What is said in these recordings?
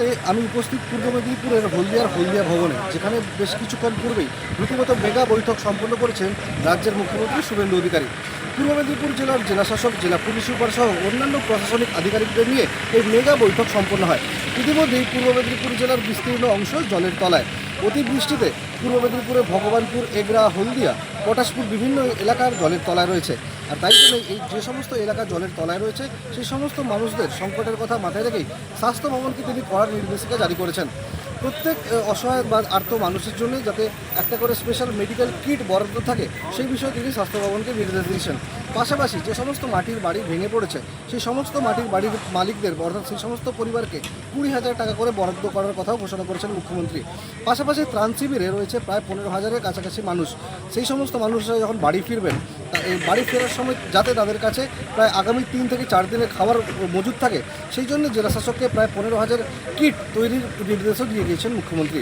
মুহূর্তে আমি উপস্থিত পূর্ব মেদিনীপুরের হলদিয়া ভবনে, যেখানে বেশ কিছুক্ষণ পূর্বেই রীতিমতো মেগা বৈঠক সম্পন্ন করেছেন রাজ্যের মুখ্যমন্ত্রী শুভেন্দু অধিকারী। পূর্ব মেদিনীপুর জেলার জেলাশাসক, জেলা পুলিশ সুপার সহ অন্যান্য প্রশাসনিক আধিকারিকদের নিয়ে এই মেগা বৈঠক সম্পন্ন হয়। ইতিমধ্যেই পূর্ব মেদিনীপুর জেলার বিস্তীর্ণ অংশ জলের তলায়। অতিবৃষ্টিতে পূর্ব মেদিনীপুরে ভগবানপুর, এগরা, হলদিয়া, পটাশপুর বিভিন্ন এলাকার জলের তলায় রয়েছে। আর তাই জন্য এই যে সমস্ত এলাকা জলের তলায় রয়েছে সেই সমস্ত মানুষদের সংকটের কথা মাথায় রেখেই স্বাস্থ্য ভবনকে তিনি কড়া নির্দেশিকা জারি করেছেন। প্রত্যেক অসহায় বা আর্ত মানুষের জন্য যাতে একটা করে স্পেশাল মেডিকেল কিট বরাদ্দ থাকে সেই বিষয়ে তিনি স্বাস্থ্য ভবনকে নির্দেশ দিয়েছেন। পাশাপাশি যে সমস্ত মাটির বাড়ি ভেঙে পড়েছে সেই সমস্ত মাটির বাড়ির মালিকদের, অর্থাৎ সেই সমস্ত পরিবারকে 20,000 টাকা করে বরাদ্দ করার কথাও ঘোষণা করেছেন মুখ্যমন্ত্রী। পাশাপাশি ত্রাণ শিবিরে রয়েছে প্রায় 15,000-এর কাছাকাছি মানুষ। সেই সমস্ত মানুষরা যখন বাড়ি ফিরবেন, এই বাড়ি ফেরার সময় যাতে তাদের কাছে প্রায় আগামী 3 থেকে 4 দিনের খাবার মজুদ থাকে, সেই জন্য জেলা শাসককে প্রায় 15,000 কিট তৈরির নির্দেশও দিয়ে দিয়েছেন মুখ্যমন্ত্রী।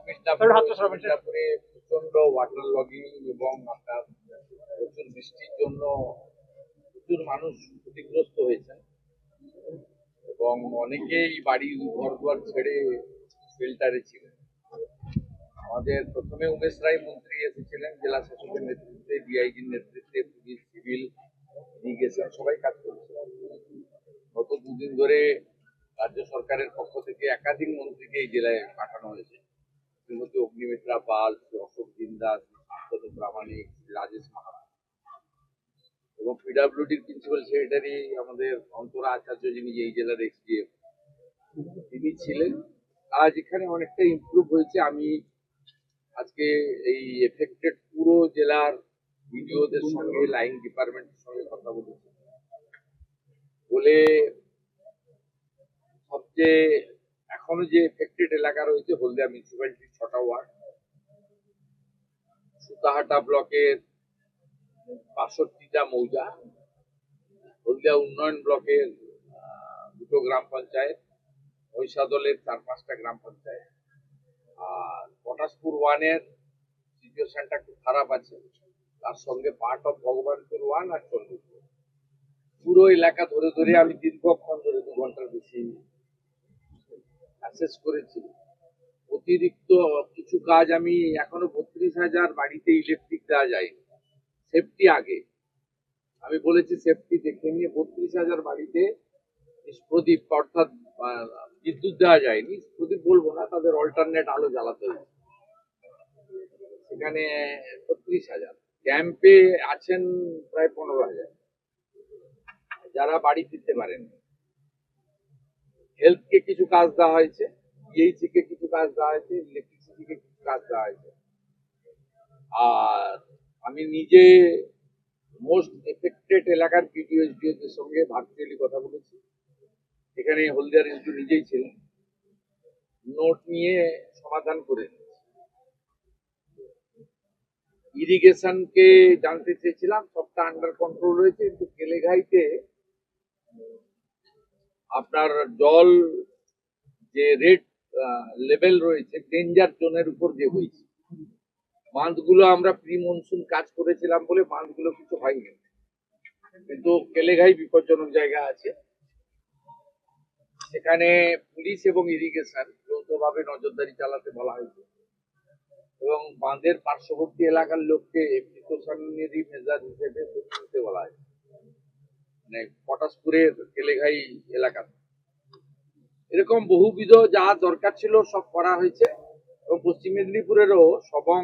মিদনাপুরে প্রচন্ড ওয়াটার লগিং এবং আপনার প্রচুর বৃষ্টির জন্য প্রচুর মানুষ ক্ষতিগ্রস্ত হয়েছেন এবং অনেকেই বাড়ি ঘর ছেড়ে শেল্টারে ছিলেন। আমাদের প্রথমে উমেশ রায় মন্ত্রী এসেছিলেন, জেলা শাসকের নেতৃত্বে, ডিআইজির নেতৃত্বে, পুলিশ, সিভিল, ইরিগেশন সবাই কাজ করেছিলেন। গত দুদিন ধরে রাজ্য সরকারের পক্ষ থেকে একাধিক মন্ত্রীকে এই জেলায় পাঠানো হয়েছে। শ্রীমতী অগ্নিমিত্রা পাল, অশোক জিন্দাস, প্রামাণিক, রাজেশ মাহাতো এবং পিডাব্লিউডির প্রিন্সিপাল সেক্রেটারি আমাদের অন্তরা আচার্য, যিনি এই জেলার এক্সডিএম, তিনি ছিলেন। আজ এখানে অনেকটা ইমপ্রুভ হয়েছে। আমি আজকে এই এফেক্টেড পুরো জেলার ভিডিওদের সঙ্গে, লাইন ডিপার্টমেন্টের সঙ্গে কথা বলেছি, বলে সবচেয়ে এখনো যে এফেক্টেড এলাকা রয়েছে হলদিয়া মিউনিসিপ্যালিটির 6টা ওয়ার্ড, সুতাহাটা ব্লকের 62টা মৌজা, হলদিয়া উন্নয়ন ব্লকের 2টো গ্রাম পঞ্চায়েত, মহিষাদলের 4-5টা গ্রাম পঞ্চায়েত, আর পটাশপুর 1-এর সিচুয়েশনটা একটু খারাপ আছে, তার সঙ্গে পার্ট অফ ভগবানপুর 1 আর চন্দ্রপুর। পুরো এলাকা ধরে ধরে আমি দীর্ঘক্ষণ ধরে 2 ঘন্টার বেশি অ্যাসেস করেছি। অতিরিক্ত কিছু কাজ আমি এখনো 32,000 বাড়িতে ইলেকট্রিক দেওয়া যায়নি। সেফটি আগে আমি বলেছি, সেফটি দেখে নিয়ে 32,000 বাড়িতে প্রদীপ, অর্থাৎ বিদ্যুৎ দেওয়া যায়নি, প্রদীপ বলবো না, তাদের অল্টারনেট আলো জ্বালাতে হবে। সেখানে 32,000 ক্যাম্পে আছেন প্রায় 15,000 যারা বাড়ি ফিরতে পারেন। হেলথকে কিছু কাজ দেওয়া হয়েছে, পিএইচি কে কিছু কাজ দেওয়া হয়েছে, ইলেকট্রিসিটি কে কিছু কাজ দেওয়া হয়েছে। আর আমি নিজে মোস্ট এফেক্টেড এলাকার পিডিএসডিওদের সঙ্গে ভার্চুয়ালি কথা বলেছি। এখানে হলদিয়ার এসডি নিজেই ছিলেন, নোট নিয়ে সমাধান করে ইরিগেশনকে জানতে চেয়েছিলাম, সবটা আন্ডার কন্ট্রোল রয়েছে, কিন্তু কেলেঘাইতে আপনার জল যে রেড লেভেল রয়েছে, ডেঞ্জার জোনের উপর যে হয়েছে, বাঁধগুলো আমরা প্রি মনসুন কাজ করেছিলাম বলে বাঁধগুলো কিছু হয়নি, কিন্তু কেলেঘাই বিপজ্জনক জায়গা আছে। সেখানে পুলিশ এবং ইরিগেশন যৌথভাবে নজরদারি চালাতে বলা হয়েছে এবং বাঁধের পার্শ্ববর্তী এলাকার লোককে প্রিকশনারি মেজার হিসেবে নিতে বলা হয়েছে, মানে পটাশপুরের কেলেঘাই এলাকা। এরকম বহুবিধ যা দরকার ছিল সব করা হয়েছে। এবং পশ্চিম মেদিনীপুরেরও সবং,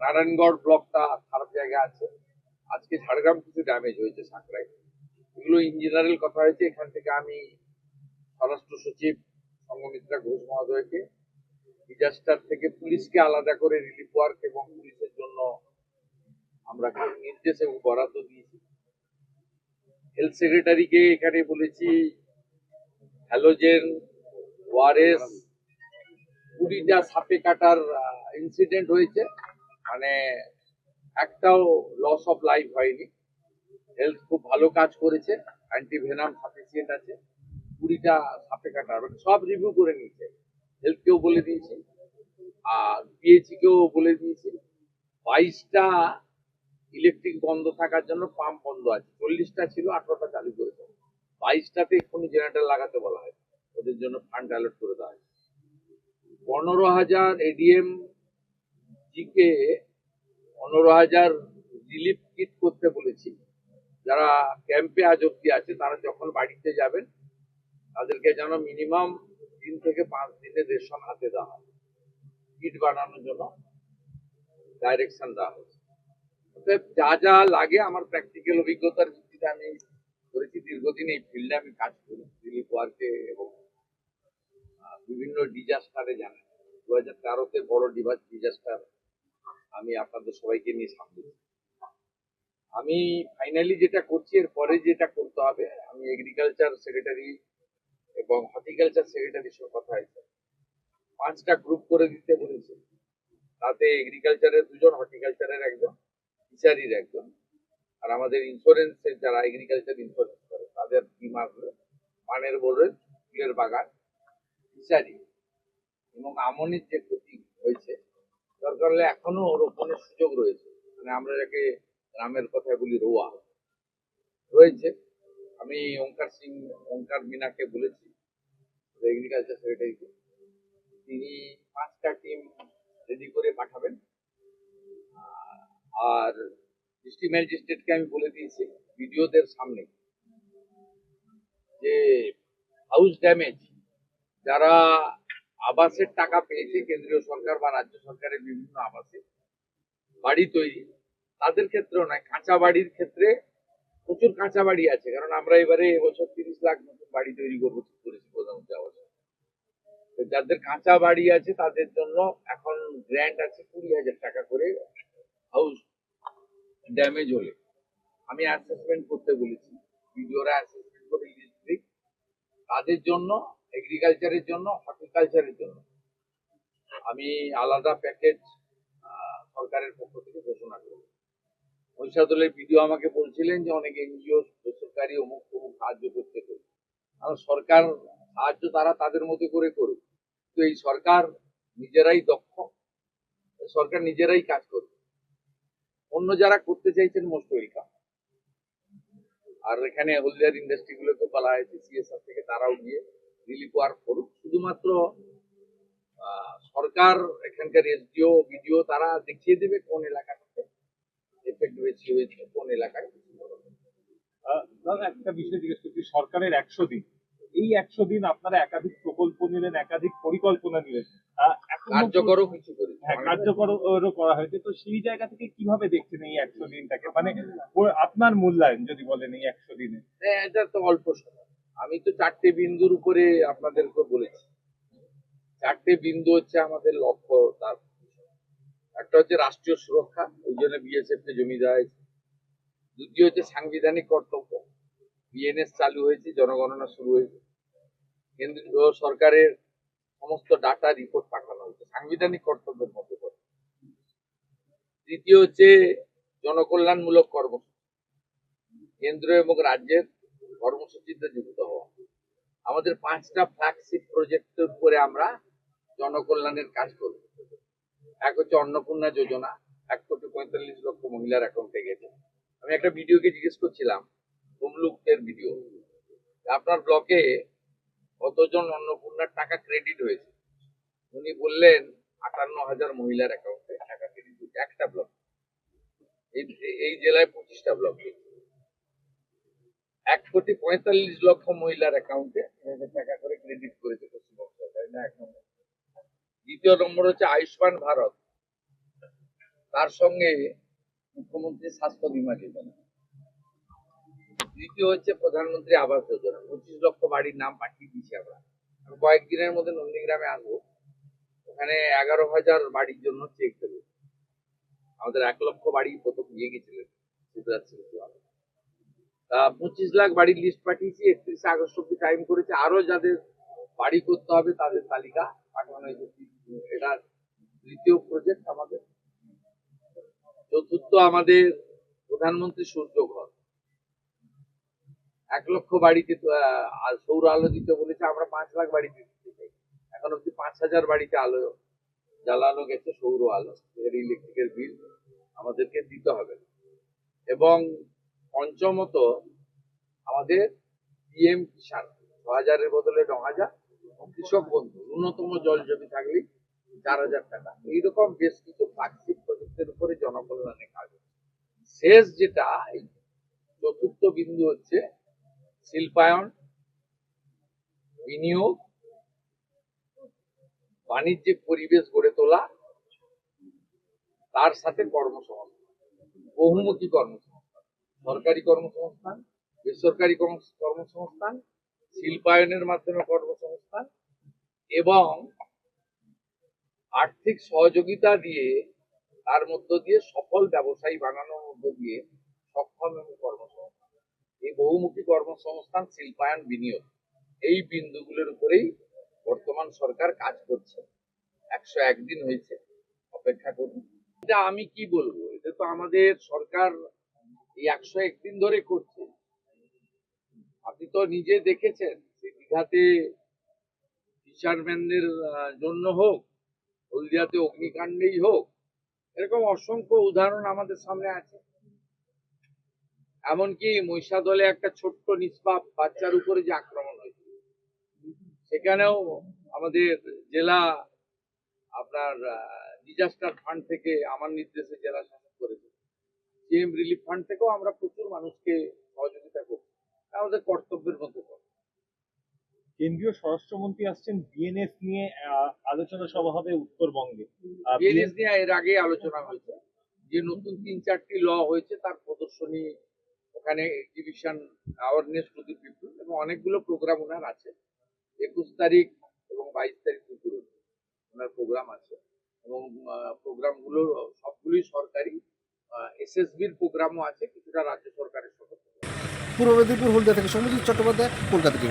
নারায়ণগড় ব্লকটা খারাপ জায়গা আছে। আজকে ঝাড়গ্রাম কিছু ড্যামেজ হয়েছে, সাঁকড়ায়, এগুলো ইঞ্জিনিয়ারিং কথা হয়েছে। এখান থেকে আমি স্বরাষ্ট্র সচিব সঙ্গমিত্রা ঘোষ মহোদয়কে ডিজাস্টার থেকে পুলিশকে আলাদা করে রিলিফ ওয়ার্ক এবং পুলিশের জন্য আমরা নির্দেশ এবং বরাদ্দ দিয়েছি। হেলথ সেক্রেটারিকে এখানে বলেছি হ্যালোজেন, ওআরএস, 20টা সাপে কাটার ইনসিডেন্ট হয়েছে, মানে একটাও লস অফ লাইফ হয়নি। হেলথ খুব ভালো কাজ করেছে, অ্যান্টিভেনাম সাফিসিয়েন্ট আছে। 20টা সাপে কাটার মানে সব রিভিউ করে নিয়েছে। হেলথকেও বলে দিয়েছি আর পিএইচি কেও বলে দিয়েছি। 22টা ইলেকট্রিক বন্ধ থাকার জন্য পাম্প বন্ধ আছে, 40টা ছিল, 18টা চালু করেছে। 22টাতে এক্ষুনি জেনারেটর লাগাতে বলা হয়। ওদের জন্য ফান্ড অ্যালট করে দেওয়া হয়েছে। 15,000 এডিএম জিকে 15,000 রিলিফ কিট করতে বলেছি। যারা ক্যাম্পে আজ অব্দি আছে তারা যখন বাড়িতে যাবেন তাদেরকে যেন মিনিমাম 3 থেকে 5 দিনের রেশন হাতে দেওয়া হয়, কিট বানানোর জন্য ডাইরেকশন দেওয়া হয়েছে। অতএব যা যা লাগে আমার প্র্যাকটিক্যাল অভিজ্ঞতার ভিত্তিতে আমি করেছি। দীর্ঘদিন এই ফিল্ডে আমি কাজ করি, রিলিফ ওয়ার্কে এবং বিভিন্ন ডিজাস্টারে। জানেন 2013-তে বড় ডিজাস্টার আমি আপনাদের সবাইকে নিয়ে সামলেছি। আমি ফাইনালি যেটা করছি, এর পরে যেটা করতে হবে, আমি এগ্রিকালচার সেক্রেটারি এবং হর্টিকালচার সেক্রেটারির সঙ্গে কথা হয়েছে, 5টা গ্রুপ করে দিতে বলেছে। তাতে এগ্রিকালচারের 2 জন, হর্টিকালচারের 1 জন, ফিশারির 1 জন, আর আমাদের ইন্স্যুরেন্সের যারা এগ্রিকালচার ইন্স্যুরেন্স করে তাদের টিম আসবে। পানের বোর্ডের, ফুলের বাগান, ফিশারি এবং আমনের যে ক্ষতি হয়েছে, দরকার হলে এখনো রোপণের সুযোগ রয়েছে। মানে আমরা যাকে গ্রামের কথায় বলি রোয়া রয়েছে। আমি ওঙ্কার মিনাকে বলেছি, এগ্রিকালচার সেক্রেটারিকে, তিনি 5টা টিম রেডি করে পাঠাবেন। আর ডিস্ট্রিক্ট ম্যাজিস্ট্রেটকে আমি বলে দিয়েছি ভিডিওদের সামনে যে হাউস ড্যামেজ যারা আবাসের টাকা পেয়েছে কেন্দ্রীয় সরকার বা রাজ্য সরকারের বিভিন্ন আবাসে বাড়ি তৈরি, তাদের ক্ষেত্রেও নয়, কাঁচা বাড়ির ক্ষেত্রে প্রচুর কাঁচা বাড়ি আছে। কারণ আমরা এবারে এবছর 30 লাখ নতুন বাড়ি তৈরি করবো ঠিক করেছি প্রধানমন্ত্রী আবাস। যাদের কাঁচা বাড়ি আছে তাদের জন্য এখন গ্র্যান্ট আছে 20,000 টাকা করে হাউস ড্যামেজ হলে। আমি অ্যাসেসমেন্ট করতে বলেছি, ভিডিওরা অ্যাসেসমেন্ট করে ডিস্ট্রিক্ট তাদের জন্য, এগ্রিকালচারের জন্য, হর্টিকালচারের জন্য আমি আলাদা প্যাকেজ সরকারের পক্ষ থেকে ঘোষণা করব। মহিষাদলের ভিডিও আমাকে বলছিলেন যে অনেক এনজিও বেসরকারি অমুক তমুক সাহায্য করতে। কারণ সরকার সাহায্য তারা তাদের মতো করে করুক, তো এই সরকার নিজেরাই দক্ষ, সরকার নিজেরাই কাজ করবে। অন্য যারা করতে চাইছেন মোস্ট ওয়েলকাম। আর এখানে হলদিয়ার ইন্ডাস্ট্রি গুলোকে বলা হয়েছে সিএসআর থেকে তারাও গিয়ে রিলিফ ওয়ার্ক করুক। শুধুমাত্র সরকার, এখানকার এসডিও, বিডিও তারা দেখিয়ে দেবে কোন এলাকাটাতে এফেক্ট বেশি হয়েছে, কোন এলাকায়। দাদা একটা বিষয় জিজ্ঞেস করছি, সরকারের 100 দিন, এই 100 দিন আপনারা একাধিক প্রকল্প নিলেন, একাধিক পরিকল্পনা নিলেন, কার্যকরও কিছু করি। হ্যাঁ কার্যকরও করা হয়েছে, তো সেই জায়গা থেকে কিভাবে দেখছেন এই 100 দিনটাকে, মানে আপনার মূল্যায়ন যদি বলেন এই 100 দিনে? এটা তো অল্প সময়। আমি তো 4টে বিন্দুর উপরে আপনাদেরকে বলেছি। 4টে বিন্দু হচ্ছে আমাদের লক্ষ্য। তার একটা হচ্ছে রাষ্ট্রীয় সুরক্ষা, ওই জন্য বিএসএফ কে জমি দেওয়া হয়েছে। দ্বিতীয় হচ্ছে সাংবিধানিক কর্তব্য, বিএনএস চালু হয়েছে, জনগণনা শুরু হয়েছে, কেন্দ্রীয় সরকারের সমস্ত ডাটা রিপোর্ট পাঠানো হয়েছে, সাংবিধানিক কর্তব্যের মধ্যে পড়ে। তৃতীয় হচ্ছে জনকল্যাণমূলক কর্মসূচি, কেন্দ্র এবং রাজ্যের কর্মসূচিতে যুক্ত হওয়া। আমাদের 5টা ফ্ল্যাগশিপ প্রজেক্টের উপরে আমরা জনকল্যাণের কাজ করব। এক হচ্ছে অন্নপূর্ণা যোজনা, 1,45,00,000 মহিলার অ্যাকাউন্টে গেছে। আমি একটা ভিডিওকে জিজ্ঞেস করছিলাম, তমলুকের ভিডিও, আপনার ব্লকে কতজন অন্নপূর্ণার টাকা ক্রেডিট হয়েছে? উনি বললেন 58,000 মহিলার অ্যাকাউন্টে টাকা ক্রেডিট হয়েছে একটা ব্লক। এই জেলায় 25টা ব্লক, 1,45,00,000 মহিলার অ্যাকাউন্টে টাকা করে ক্রেডিট করেছে পশ্চিমবঙ্গ সরকার। না, 1 নম্বর। দ্বিতীয় নম্বর হচ্ছে আয়ুষ্মান ভারত, তার সঙ্গে মুখ্যমন্ত্রী স্বাস্থ্য বীমা যোজনা। তৃতীয় হচ্ছে প্রধানমন্ত্রী আবাস যোজনা, 25 লক্ষ বাড়ির নাম পাঠিয়ে দিচ্ছি আমরা। আমি কয়েকদিনের মধ্যে নন্দীগ্রামে আসবো, ওখানে 11,000 বাড়ির জন্য চেক দেবো। আমাদের 1 লক্ষ বাড়ি প্রথম দিয়ে গেছিলেন শিবরাজ সিং চৌহান। 25 লাখ বাড়ির লিস্ট পাঠিয়েছি, 31 আগস্ট অব্দি টাইম করেছে। আরো যাদের বাড়ি করতে হবে তাদের তালিকা পাঠানো হয়েছে। এটা তৃতীয় প্রজেক্ট আমাদের। চতুর্থ আমাদের প্রধানমন্ত্রী সূর্য ঘর, 1 লক্ষ বাড়িতে সৌর আলো দিতে বলেছে। আমরা 5 লাখ বাড়িতে দিতে চাই। এখন অব্দি 5,000 বাড়িতে আলো জ্বালানো গেছে, সৌর আলো। ইলেকট্রিকের বিল আমাদেরকে দিতে হবে। এবং পঞ্চমত আমাদের পিএম কিষাণ, 6,000-এর বদলে 9,000, কৃষক বন্ধু, ন্যূনতম জল জমি থাকলে 4,000 টাকা, এইরকম বেশ কিছু ফ্ল্যাগশিপ প্রজেক্টের উপরে জনকল্যাণে কাজ হচ্ছে। শেষ যেটা এই চতুর্থ বিন্দু হচ্ছে শিল্পায়ন, বিনিয়োগ, বাণিজ্যিক পরিবেশ গড়ে তোলা, তার সাথে কর্মসংস্থান, বহুমুখী কর্মসংস্থান, সরকারি কর্মসংস্থান, বেসরকারি কর্মসংস্থান, শিল্পায়নের মাধ্যমে কর্মসংস্থান এবং আর্থিক সহযোগিতা দিয়ে তার মধ্য দিয়ে সফল ব্যবসায়ী বানানোর মধ্য দিয়ে সক্ষম এবং কর্মসংস্থান, এই বহুমুখী কর্মসংস্থান, শিল্পায়ন, বিনিয়োগ, এই বিন্দুগুলোর উপরেই বর্তমান সরকার কাজ করছে। 101 দিন হয়েছে, অপেক্ষা করুন। এটা আমি কি বলবো, এটা তো আমাদের সরকার এই 101 দিন ধরে করছে। আপনি তো নিজে দেখেছেন যে দীঘাতে ফিশারম্যানদের জন্য হোক, হলদিয়াতে অগ্নিকাণ্ডেই হোক, এরকম অসংখ্য উদাহরণ আমাদের সামনে আছে। এমনকি মহিষাদলে একটা ছোট্ট নিষ্পাপ বাচ্চার উপরে যে আক্রমণ হয়েছে, সেখানেও আমাদের জেলা আপনার ডিজাস্টার ফান্ড থেকে আমার নির্দেশে জেলা শাসক করেছে, সিএম রিলিফ ফান্ড থেকেও আমরা প্রচুর মানুষকে সহযোগিতা করছি, আমাদের কর্তব্যের মধ্যে পড়ে। কেন্দ্রীয় স্বরাষ্ট্রমন্ত্রী আসছেন, বিএনএস নিয়ে আলোচনা সভা হবে উত্তরবঙ্গে। বিএনএস নিয়ে এর আগে আলোচনা হয়েছে, যে নতুন 3-4টি ল হয়েছে তার প্রদর্শনী, ওখানে exhibition, awareness to the people এবং অনেকগুলো প্রোগ্রাম ওনার আছে। 21 তারিখ এবং 22 তারিখ দুপুরে ওনার প্রোগ্রাম আছে এবং প্রোগ্রামগুলো সবগুলোই সরকারি, এসএসবির প্রোগ্রামও আছে, কিছুটা রাজ্য সরকারের সঙ্গে। পূর্ব মেদিনীপুর হলদিয়া থেকে সৌম্যজিৎ চট্টোপাধ্যায়, কলকাতা টিভি।